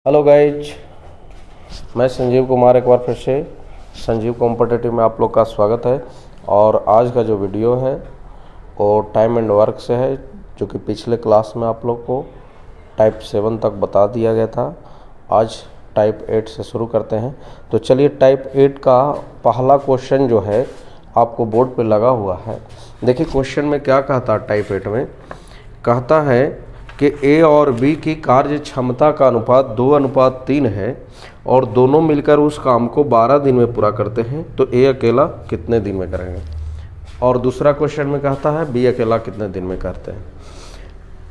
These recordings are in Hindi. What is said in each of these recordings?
हेलो गाइज, मैं संजीव कुमार एक बार फिर से संजीव कॉम्पिटिटिव में आप लोग का स्वागत है। और आज का जो वीडियो है वो टाइम एंड वर्क से है, जो कि पिछले क्लास में आप लोग को टाइप 7 तक बता दिया गया था। आज टाइप 8 से शुरू करते हैं। तो चलिए, टाइप 8 का पहला क्वेश्चन जो है आपको बोर्ड पे लगा हुआ है। देखिए क्वेश्चन में क्या कहता है। टाइप 8 में कहता है कि ए और बी की कार्य क्षमता का अनुपात 2:3 है और दोनों मिलकर उस काम को 12 दिन में पूरा करते हैं, तो ए अकेला कितने दिन में करेंगे। और दूसरा क्वेश्चन में कहता है बी अकेला कितने दिन में करते हैं।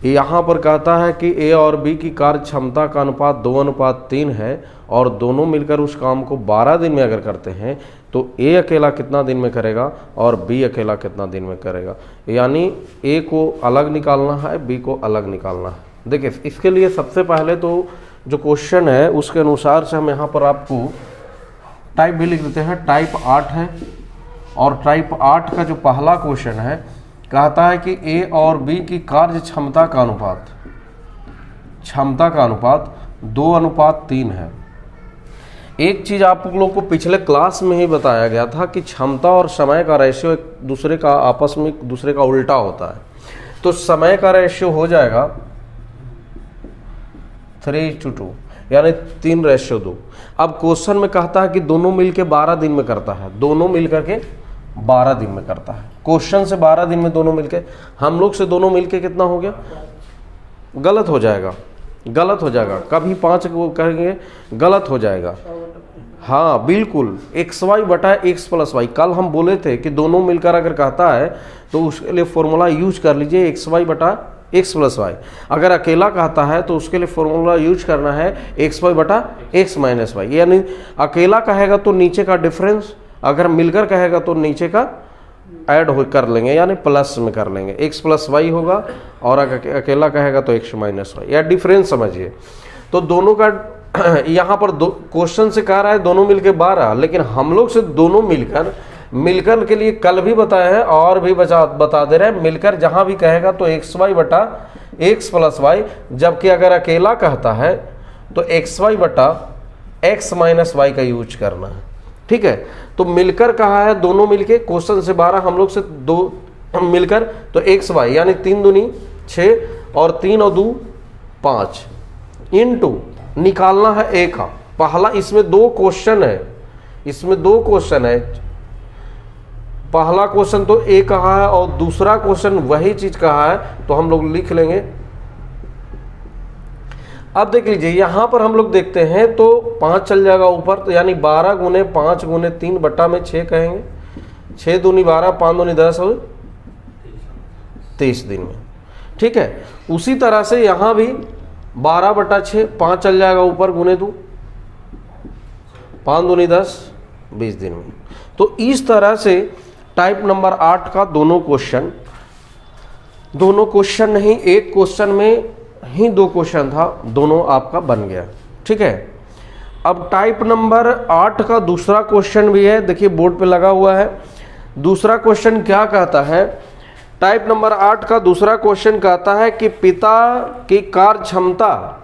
यहाँ पर कहता है कि ए और बी की कार्य क्षमता का अनुपात 2:3 है और दोनों मिलकर उस काम को 12 दिन में अगर करते हैं तो ए अकेला कितना दिन में करेगा और बी अकेला कितना दिन में करेगा। यानी ए को अलग निकालना है, बी को अलग निकालना है। देखिए इसके लिए सबसे पहले तो जो क्वेश्चन है उसके अनुसार से हम यहाँ पर आपको टाइप भी लिख देते हैं। टाइप 8 है और टाइप 8 का जो पहला क्वेश्चन है कहता है कि ए और बी की कार्य क्षमता का अनुपात 2:3 है। एक चीज आप लोग को पिछले क्लास में ही बताया गया था कि क्षमता और समय का रेशियो एक दूसरे का आपस में एक दूसरे का उल्टा होता है। तो समय का रेशियो हो जाएगा 3:2, यानी 3:2। अब क्वेश्चन में कहता है कि दोनों मिलकर 12 दिन में करता है, दोनों मिलकर के 12 दिन में करता है। क्वेश्चन से 12 दिन में दोनों मिलके, हम लोग से दोनों मिलके कितना हो गया, गलत हो जाएगा। कभी 5 को कहेंगे गलत हो जाएगा। हाँ बिल्कुल, xy/x+y। कल हम बोले थे कि दोनों मिलकर अगर कहता है तो उसके लिए फॉर्मूला यूज कर लीजिए xy/x+y। अगर अकेला कहता है तो उसके लिए फॉर्मूला यूज करना है xy/x-y। यानी अकेला कहेगा तो नीचे का डिफरेंस, अगर मिलकर कहेगा तो नीचे का ऐड कर लेंगे, यानी प्लस में कर लेंगे, x+y होगा। और अगर अकेला कहेगा तो x-y, या डिफरेंस समझिए। तो दोनों का यहाँ पर क्वेश्चन से कह रहा है दोनों मिलकर 12, लेकिन हम लोग से दोनों मिलकर के लिए कल भी बताया है और भी बता दे रहे हैं। मिलकर जहाँ भी कहेगा तो xy/x+y, जबकि अगर अकेला कहता है तो xy/x-y का यूज करना है। ठीक है, तो मिलकर कहा है दोनों मिलके, क्वेश्चन से 12, हम लोग से 2 मिलकर, तो xy यानी 3 दूनी 6 और 3 और 2 5 इनटू निकालना है ए का। पहला इसमें 2 क्वेश्चन है, पहला क्वेश्चन तो ए कहा है और दूसरा क्वेश्चन वही चीज कहा है, तो हम लोग लिख लेंगे। अब देख लीजिए यहां पर हम लोग देखते हैं तो 5 चल जाएगा ऊपर, तो यानी 12 गुने 5 गुने 3 बट्टा में 6 कहेंगे। 6 दूनी 12, 5 दूनी 10 और 23 दिन में। ठीक है, उसी तरह से यहां भी 12/6, 5 चल जाएगा ऊपर, गुने 2, 5 दूनी 10, 20 दिन में। तो इस तरह से टाइप नंबर 8 का दोनों क्वेश्चन नहीं, एक क्वेश्चन में ही 2 क्वेश्चन था, दोनों आपका बन गया। ठीक है, अब टाइप नंबर 8 का दूसरा क्वेश्चन भी है, देखिए बोर्ड पे लगा हुआ है। दूसरा क्वेश्चन क्या कहता है, टाइप नंबर 8 का दूसरा क्वेश्चन कहता है कि पिता की कार्य क्षमता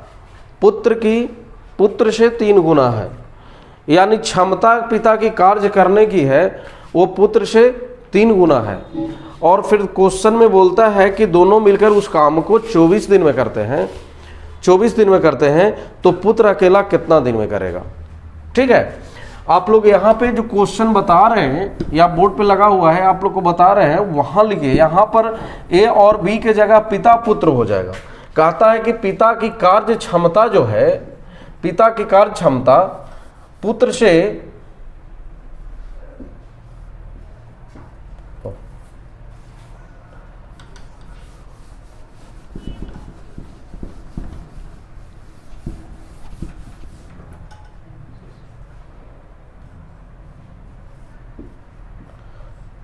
पुत्र से 3 गुना है। यानी क्षमता पिता की कार्य करने की है वो पुत्र से 3 गुना है। और फिर क्वेश्चन में बोलता है कि दोनों मिलकर उस काम को 24 दिन में करते हैं, तो पुत्र अकेला कितना दिन में करेगा। ठीक है, आप लोग यहाँ पे जो क्वेश्चन बता रहे हैं या बोर्ड पे लगा हुआ है आप लोग को बता रहे हैं, वहां लिखिए। यहाँ पर ए और बी के जगह पिता पुत्र हो जाएगा। कहता है कि पिता की कार्य क्षमता जो है, पिता की कार्य क्षमता पुत्र से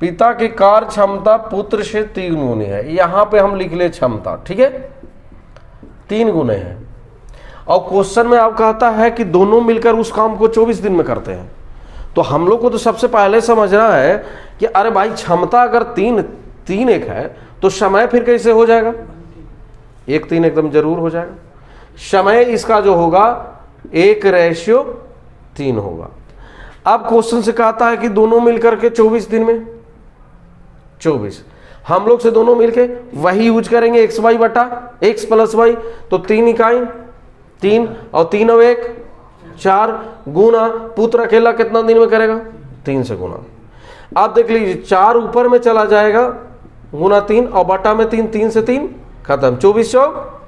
पिता की कार्य क्षमता पुत्र से 3 गुने है। यहां पे हम लिख ले क्षमता। ठीक है, 3 गुने है। और क्वेश्चन में आप कहता है कि दोनों मिलकर उस काम को 24 दिन में करते हैं। तो हम लोग को तो सबसे पहले समझना है कि अरे भाई क्षमता अगर 3 एक है तो समय फिर कैसे हो जाएगा, 1 3 एकदम जरूर हो जाएगा। समय इसका जो होगा 1:3 होगा। अब क्वेश्चन से कहता है कि दोनों मिलकर के 24 दिन में 24, हम लोग से दोनों मिलके वही यूज करेंगे xy बटा x प्लस वाई, तो 3 इकाई 3 और 3 और 1 4 गुना पुत्र अकेला कितना दिन में करेगा 3 से गुना। आप देख लीजिए 4 ऊपर में चला जाएगा गुना 3 और बटा में 3, 3 से 3 खत्म, 24 चौक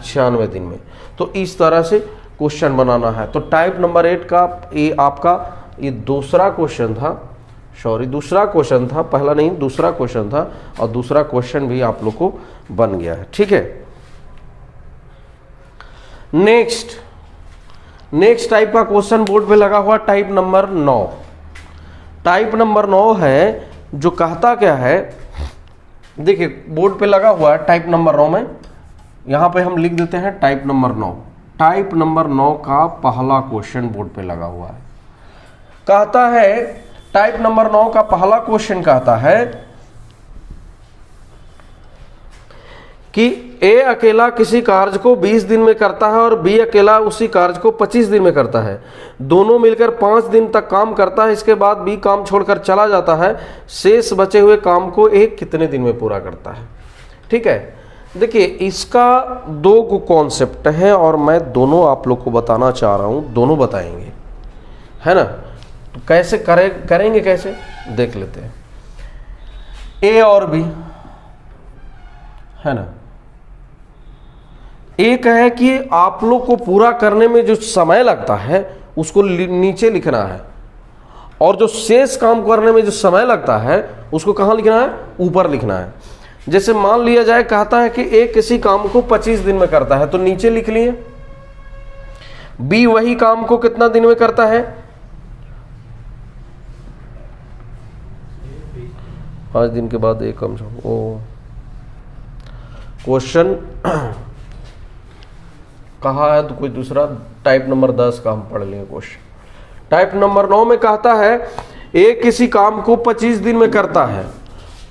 96 दिन में। तो इस तरह से क्वेश्चन बनाना है। तो टाइप नंबर 8 का ये आपका ये दूसरा क्वेश्चन था, दूसरा क्वेश्चन था, पहला नहीं दूसरा क्वेश्चन था, और दूसरा क्वेश्चन भी आप लोग को बन गया है। ठीक है, नेक्स्ट टाइप का क्वेश्चन बोर्ड पे लगा हुआ टाइप नंबर 9। टाइप नंबर 9 है जो कहता क्या है, देखिए बोर्ड पे लगा हुआ है टाइप नंबर 9 में, यहां पे हम लिख देते हैं टाइप नंबर 9। टाइप नंबर 9 का पहला क्वेश्चन बोर्ड पे लगा हुआ है। कहता है टाइप नंबर 9 का पहला क्वेश्चन कहता है कि ए अकेला किसी कार्य को 20 दिन में करता है और बी अकेला उसी कार्य को 25 दिन में करता है। दोनों मिलकर 5 दिन तक काम करता है, इसके बाद बी काम छोड़कर चला जाता है। शेष बचे हुए काम को ए कितने दिन में पूरा करता है। ठीक है, देखिए इसका 2 कॉन्सेप्ट है और मैं दोनों आप लोग को बताना चाह रहा हूं, दोनों बताएंगे, है ना। तो कैसे करेंगे कैसे देख लेते हैं। ए और बी है ना, एक है कि आप लोग को पूरा करने में जो समय लगता है उसको नीचे लिखना है, और जो शेष काम करने में जो समय लगता है उसको कहां लिखना है, ऊपर लिखना है। जैसे मान लिया जाए कहता है कि ए किसी काम को 25 दिन में करता है, तो नीचे लिख लिए। बी वही काम को कितना दिन में करता है, 5 दिन के बाद एक कम ओ क्वेश्चन कहा है तो कोई दूसरा टाइप नंबर 10 का हम पढ़ लेंगे क्वेश्चन। टाइप नंबर 9 में कहता है ए किसी काम को 25 दिन में करता है,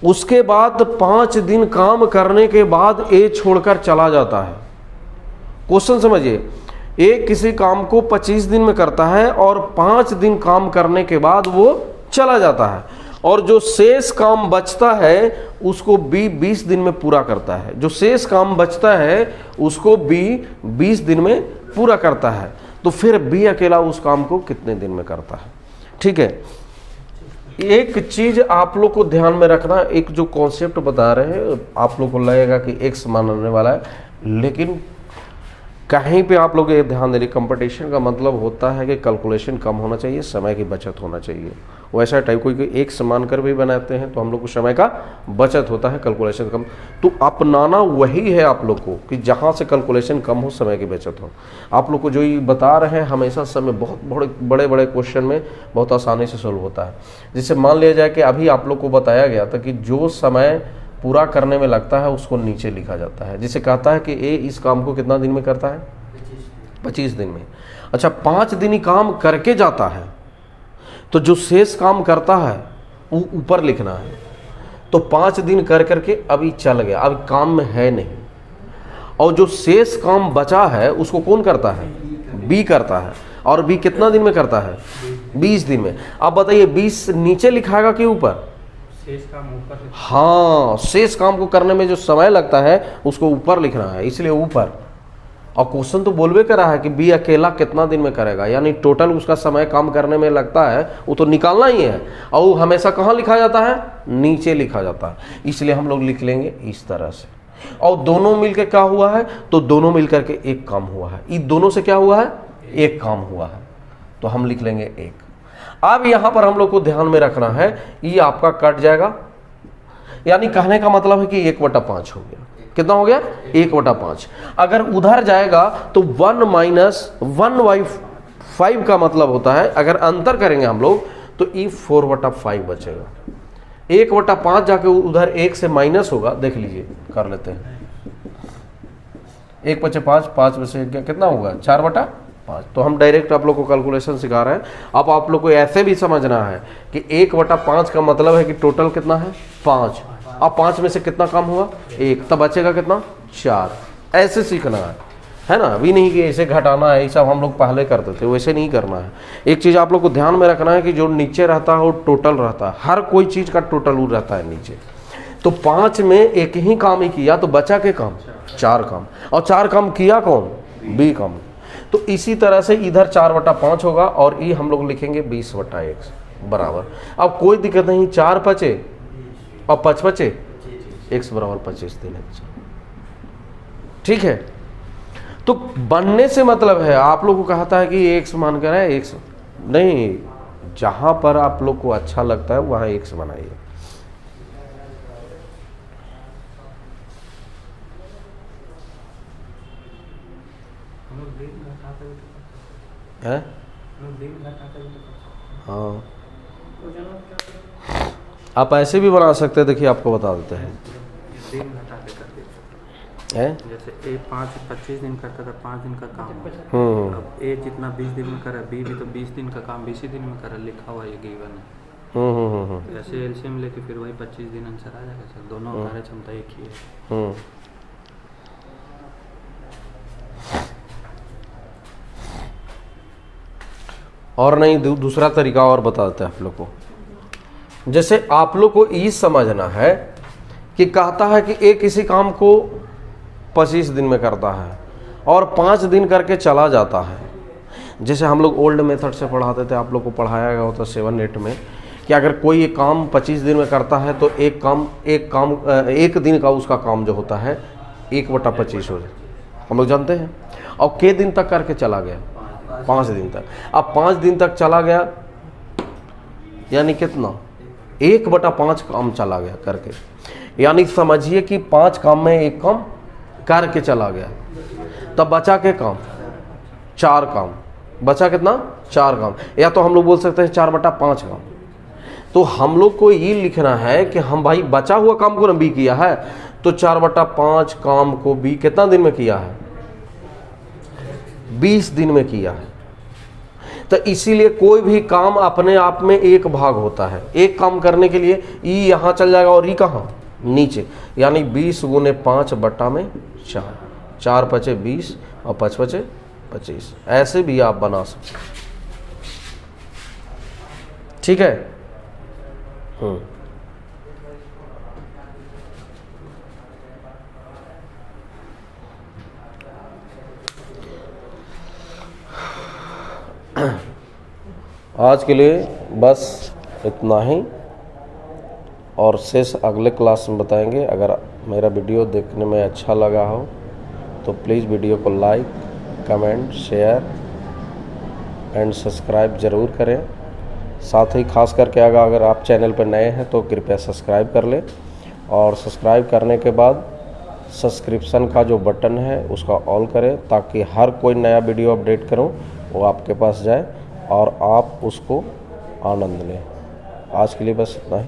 उसके बाद 5 दिन काम करने के बाद ए छोड़कर चला जाता है। क्वेश्चन समझिए, ए किसी काम को 25 दिन में करता है और 5 दिन काम करने के बाद वो चला जाता है, और जो शेष काम बचता है उसको बी 20 दिन में पूरा करता है। जो शेष काम बचता है उसको बी 20 दिन में पूरा करता है। तो फिर बी अकेला उस काम को कितने दिन में करता है। ठीक है, एक चीज आप लोग को ध्यान में रखना, एक जो कॉन्सेप्ट बता रहे हैं आप लोग को लगेगा कि एक्स मानने वाला है, लेकिन कहीं पे आप लोग ये ध्यान दे रहे, कंपटीशन का मतलब होता है कि कैलकुलेशन कम होना चाहिए, समय की बचत होना चाहिए। वैसा टाइप कोई एक समान कर भी बनाते हैं तो हम लोग को समय का बचत होता है, कैलकुलेशन कम। तो अपनाना वही है आप लोग को कि जहाँ से कैलकुलेशन कम हो, समय की बचत हो। आप लोग को जो ये बता रहे हैं हमेशा समय बहुत बड़े बड़े क्वेश्चन में बहुत आसानी से सोल्व होता है। जैसे मान लिया जाए कि अभी आप लोग को बताया गया था कि जो समय पूरा करने में लगता है उसको नीचे लिखा जाता है। जिसे कहता है कि ए इस काम को कितना दिन में करता है, 25 दिन में। अच्छा, 5 दिन ही काम करके जाता है, तो जो शेष काम करता है वो ऊपर लिखना है। तो 5 दिन कर करके अभी चल गया, अब काम में है नहीं, और जो शेष काम बचा है उसको कौन करता है, बी करता है। और बी कितना दिन में करता है, 20 दिन में। अब बताइए 20 नीचे लिखाएगा कि ऊपर, शेष काम ऊपर। हाँ, शेष काम को करने में जो समय लगता है उसको ऊपर लिखना है, इसलिए ऊपर। और क्वेश्चन तो बोलबे कर रहा है कि बी अकेला कितना दिन में करेगा, यानी टोटल उसका समय काम करने में लगता है वो तो निकालना ही है, और वो हमेशा कहाँ लिखा जाता है, नीचे लिखा जाता है। इसलिए हम लोग लिख लेंगे इस तरह से। और दोनों मिलकर क्या हुआ है, तो दोनों मिलकर के एक काम हुआ है। इन दोनों से क्या हुआ है, एक काम हुआ है, तो हम लिख लेंगे 1। अब यहां पर हम लोग को ध्यान में रखना है, ये आपका कट जाएगा, यानी कहने का मतलब है कि 1/5 हो गया। कितना हो गया, 1/5। अगर उधर जाएगा तो 1 - 1/5 का मतलब होता है, अगर अंतर करेंगे हम लोग तो ये 4/5 बचेगा। 1/5 जाके उधर 1 से माइनस होगा, देख लीजिए कर लेते हैं। 1 बचे 5, 5 में से कितना होगा, 4/5। तो हम डायरेक्ट आप लोग को कैलकुलेशन सिखा रहे हैं। अब आप लोग को ऐसे भी समझना है कि 1/5 का मतलब है कि टोटल कितना है, 5। अब 5 में से कितना काम हुआ, 1, तब बचेगा कितना, 4। ऐसे सीखना है, है ना। अभी नहीं कि ऐसे घटाना है, ये सब हम लोग पहले करते थे, वैसे नहीं करना है। एक चीज़ आप लोग को ध्यान में रखना है कि जो नीचे रहता है वो टोटल रहता है, हर कोई चीज़ का टोटल वो रहता है नीचे। तो 5 में एक ही काम ही किया तो बचा के काम 4 काम, और 4 काम किया कौन, बी काम। तो इसी तरह से इधर 4/5 होगा और ये हम लोग लिखेंगे 20/x बराबर। अब कोई दिक्कत नहीं, 4 बचे और 5 बचे, x बराबर 25 देने। ठीक है, तो बनने से मतलब है आप लोग को कहता है कि x मान कर है, x नहीं, जहां पर आप लोग को अच्छा लगता है वहां x बनाइए। है हाँ, आप ऐसे भी बना सकते हैं। देखिए आपको बता देते हैं, जैसे ए 25 दिन करता था, 5 दिन का काम। अब ए जितना 20 दिन में करा, बी भी तो 20 दिन का काम 20 दिन में करा, लिखा हुआ ये गिवन है। जैसे एलसीएम लेके फिर वही 25 दिन आंसर आ जाएगा सर। दोनों कार्य क्षमता एक ही है। और नहीं, दूसरा तरीका और बता देते हैं आप लोग को। जैसे आप लोग को ये समझना है कि कहता है कि एक किसी काम को 25 दिन में करता है और 5 दिन करके चला जाता है। जैसे हम लोग ओल्ड मेथड से पढ़ाते थे, आप लोग को पढ़ाया गया होता 7-8 में, कि अगर कोई एक काम 25 दिन में करता है तो एक दिन का उसका काम जो होता है 1/25 हो जाए, हम लोग जानते हैं। और के दिन तक करके चला गया, 5 दिन तक। अब 5 दिन तक चला गया यानी कितना, 1/5 काम चला गया करके। यानी समझिए कि 5 काम में एक काम करके चला गया, तब बचा के काम 4 काम। बचा कितना, 4 काम, या तो हम लोग बोल सकते हैं 4/5 काम। तो हम लोग को ये लिखना है कि हम भाई बचा हुआ काम को ना बी किया है, तो 4/5 काम को बी कितना दिन में किया है, 20 दिन में किया है। तो इसीलिए कोई भी काम अपने आप में एक भाग होता है। एक काम करने के लिए ई यहाँ चल जाएगा और ई कहाँ, नीचे। यानी 20 गुने 5/4, 4 बचे 20 और 5 बचे 25। ऐसे भी आप बना सकते, ठीक है। आज के लिए बस इतना ही, और शेष अगले क्लास में बताएंगे। अगर मेरा वीडियो देखने में अच्छा लगा हो तो प्लीज़ वीडियो को like, comment, share and subscribe ज़रूर करें। साथ ही खास करके अगर आप चैनल पर नए हैं तो कृपया सब्सक्राइब कर लें, और सब्सक्राइब करने के बाद सब्सक्रिप्शन का जो बटन है उसका ऑल करें, ताकि हर कोई नया वीडियो अपडेट करूं वो आपके पास जाए और आप उसको आनंद लें। आज के लिए बस इतना ही।